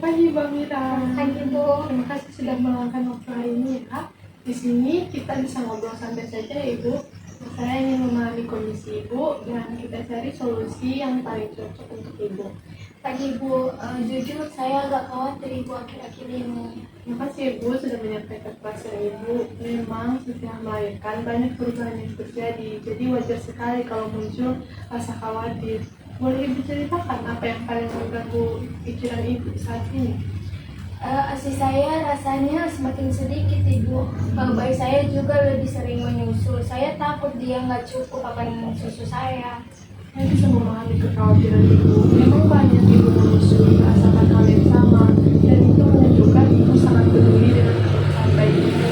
pagi, Mbak Mira. Pagi, Bu. Terima kasih sudah meluangkan waktu hari ini ya. Di sini kita bisa ngobrol santai saja ya, Ibu. Saya ingin memahami kondisi Ibu dan kita cari solusi yang paling cocok untuk Ibu. Pagi, Bu. Jujur saya agak khawatir Ibu akhir-akhir ini. Terima kasih Ibu sudah menyampaikan perasaan Ibu. Memang setelah melahirkan banyak perubahan yang terjadi, jadi wajar sekali kalau muncul rasa khawatir. Boleh Ibu ceritakan apa yang paling mengganggu pikiran Ibu saat ini? ASI saya rasanya semakin sedikit Ibu. Bayi saya juga lebih sering menyusul. Saya takut dia nggak cukup akan susu saya. Saya bisa memahami kekhawatiran Ibu. Memang banyak Ibu menyusui merasakan hal yang sama, dan itu menunjukkan Ibu sangat peduli dengan kebutuhan bayi Ibu.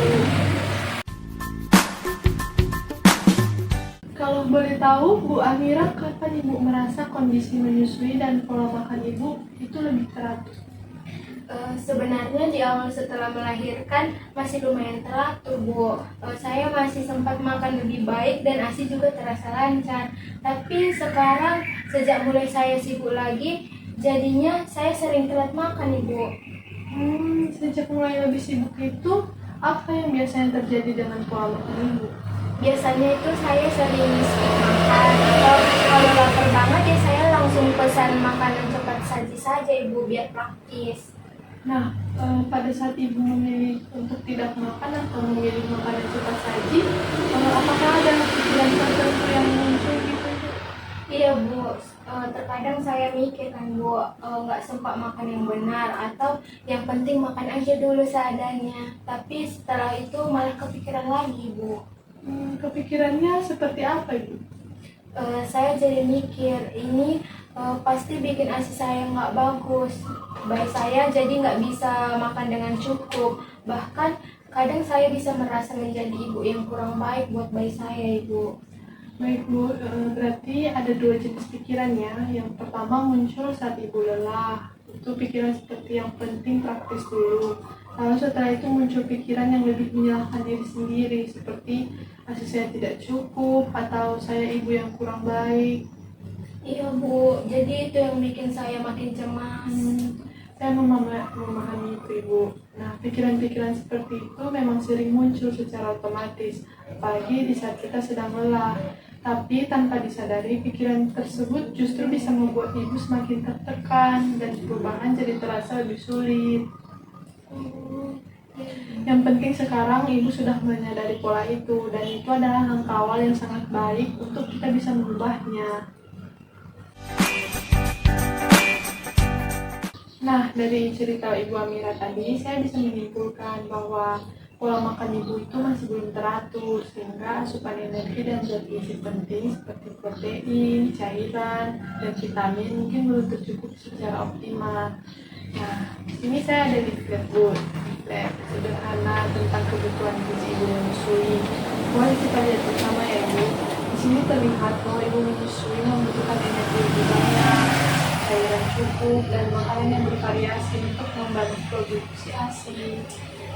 Kalau boleh tahu, Bu Amira, kapan Ibu merasa kondisi menyusui dan pola makan Ibu itu lebih teratur? Sebenarnya di awal setelah melahirkan masih lumayan teratur, Bu. Saya masih sempat makan lebih baik dan ASI juga terasa lancar. Tapi sekarang sejak mulai saya sibuk lagi, jadinya saya sering telat makan, Ibu. Sejak mulai lebih sibuk itu, apa yang biasanya terjadi dengan pola makan Ibu? Biasanya itu saya sering skip makan, atau kalau lapar banget ya saya langsung pesan makanan cepat saji saja, Ibu, biar praktis. Nah, pada saat Ibu memilih untuk tidak makan atau memilih makanan cepat saji, apakah ada pikiran tertentu yang muncul gitu? Iya, Bu. Terkadang saya mikir kan, Bu, nggak sempat makan yang benar, atau yang penting makan aja dulu seadanya. Tapi setelah itu malah kepikiran lagi, Bu. Kepikirannya seperti apa, Ibu? Saya jadi mikir, ini pasti bikin ASI saya nggak bagus. Bayi saya jadi nggak bisa makan dengan cukup. Bahkan kadang saya bisa merasa menjadi ibu yang kurang baik buat bayi saya, Ibu. Baik Bu, berarti ada dua jenis pikirannya. Yang pertama muncul saat Ibu lelah. Itu pikiran seperti yang penting praktis dulu. Lalu setelah itu muncul pikiran yang lebih menyalahkan diri sendiri, seperti ASI saya tidak cukup atau saya ibu yang kurang baik. Iya, Bu, jadi itu yang bikin saya makin cemas. Saya memahami itu, Ibu. Nah, pikiran-pikiran seperti itu memang sering muncul secara otomatis, apalagi di saat kita sedang lelah. Tapi tanpa disadari, pikiran tersebut justru bisa membuat Ibu semakin tertekan dan perubahan jadi terasa lebih sulit. Yang penting sekarang Ibu sudah menyadari pola itu, dan itu adalah langkah awal yang sangat baik untuk kita bisa mengubahnya. Nah, dari cerita Ibu Amira tadi, saya bisa menyimpulkan bahwa pola makan Ibu itu masih belum teratur, sehingga asupan energi dan zat gizi penting seperti protein, cairan, dan vitamin mungkin belum tercukupi secara optimal. Nah, ini saya ada di Flatboard, sederhana tentang kebutuhan gizi Ibu menyusui. Boleh kita lihat bersama ya, Ibu. Di sini terlihat bahwa Ibu menyusui membutuhkan energi lebih banyak, cairan cukup, dan makanan yang bervariasi untuk membantu produksi ASI.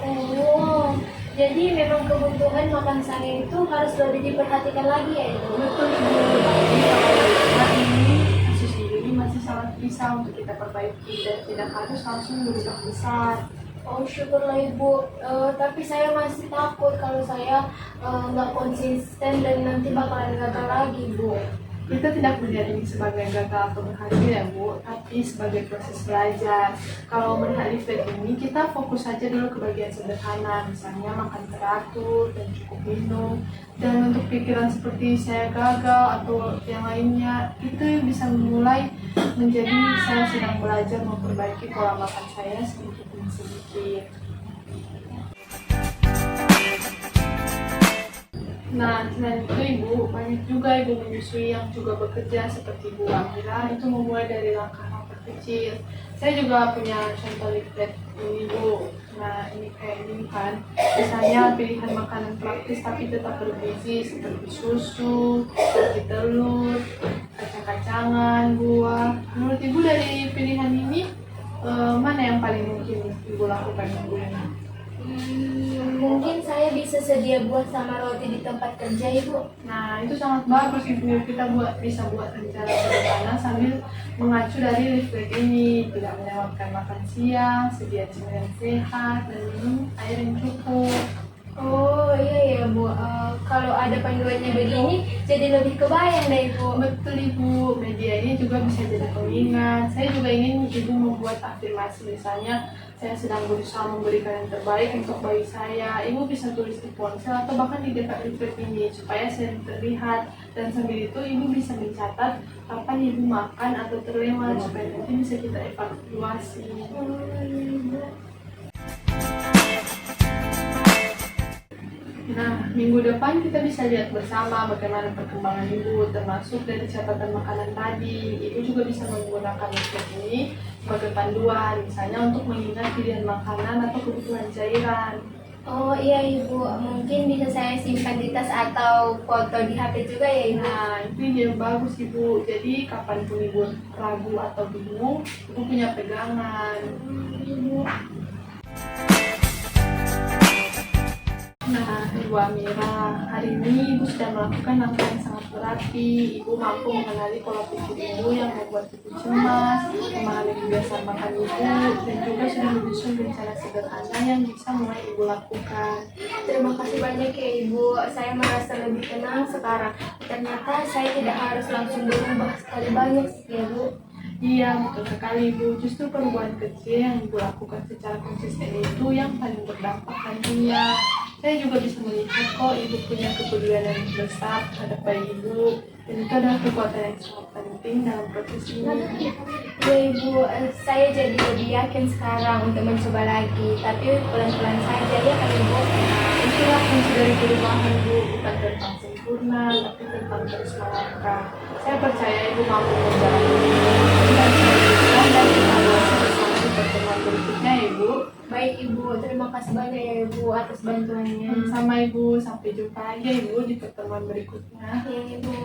Oh, jadi memang kebutuhan makan saya itu harus lebih diperhatikan lagi ya, Ibu? Betul, Ibu. Tapi kalau ini kasus ini masih sangat bisa untuk kita perbaiki dan tidak harus langsung berubah besar. Oh, syukurlah Ibu. Tapi saya masih takut kalau saya nggak konsisten dan nanti bakalan gagal lagi, Bu. Kita tidak melihat ini sebagai gagal atau berhasil ya Bu, tapi sebagai proses belajar. Kalau melihat di flat ini, kita fokus saja dulu ke bagian sederhana, misalnya makan teratur dan cukup minum. Dan untuk pikiran seperti saya gagal atau yang lainnya, itu bisa memulai menjadi saya sedang belajar memperbaiki pola makan saya sedikit demi sedikit. Nah, selain itu Ibu, banyak juga Ibu menyusui yang juga bekerja seperti Bu Amira, itu memulai dari langkah-langkah kecil. Saya juga punya contoh leaflet ini Bu. Nah, ini kayak ini kan, misalnya pilihan makanan praktis tapi tetap bergizi seperti susu, seperti telur, kacang-kacangan, buah. Menurut Ibu dari pilihan ini, mana yang paling mungkin Ibu lakukan Ibu ini? Mungkin saya bisa sedia buah sama roti di tempat kerja, Ibu. Nah, itu sangat bagus Ibu. Kita bisa buat rencana sederhana sambil mengacu dari listrik ini. Tidak melewatkan makan siang, sedia cemilan sehat, dan minum air yang cukup. Oh iya ya Bu, kalau ada panduannya begini jadi lebih kebayang deh Ibu. Betul Ibu, media ini juga bisa jadi pengingat. Saya juga ingin Ibu membuat afirmasi, misalnya saya sedang berusaha memberikan yang terbaik untuk bayi saya. Ibu bisa tulis di ponsel atau bahkan di dekat listrik ini supaya sering terlihat. Dan sambil itu Ibu bisa mencatat kapan Ibu makan atau terlewat supaya nanti bisa kita evaluasi. Nah, minggu depan kita bisa lihat bersama bagaimana perkembangan Ibu, termasuk dari catatan makanan tadi. Ibu juga bisa menggunakan listrik ini sebagai panduan, misalnya untuk mengingat pilihan makanan atau kebutuhan cairan. Oh iya Ibu, mungkin bisa saya simpan di tas atau foto di HP juga ya Ibu. Nah, itu ide yang bagus Ibu. Jadi, kapanpun Ibu ragu atau bingung, Ibu punya pegangan. Nah, Ibu Amira, hari ini Ibu sudah melakukan langkah yang sangat berarti. Ibu mampu mengenali pola pikir Ibu yang membuat Ibu cemas, memahami kebiasaan makan Ibu, dan juga sudah menyusun rencana sederhana yang bisa mulai Ibu lakukan. Terima kasih banyak ya Ibu, saya merasa lebih tenang sekarang. Ternyata saya tidak harus langsung berubah sekali banyak ya Bu. Iya, betul sekali Ibu. Justru perubahan kecil yang Ibu lakukan secara konsisten itu yang paling berdampak nantinya. Saya juga bisa melihat kok Ibu punya kepedulian yang besar terhadap bayi Ibu. Dan itu adalah kekuatan yang sangat penting dalam proses ini. Ya Ibu, saya jadi lebih yakin sekarang untuk mencoba lagi. Tapi pelan-pelan saja ya kan Ibu. Itulah fungsi dari perubahan Bu, bukan tentang sempurna, tapi tentang terus melangkah. Saya percaya Ibu mampu menjalani ini dan saya dan evaluasi bersama di pertemuan berikutnya ya Ibu. Baik Ibu, terima kasih banyak ya Ibu atas bantuannya. Sama Ibu, sampai jumpa lagi ya Ibu di pertemuan berikutnya. Ya Ibu.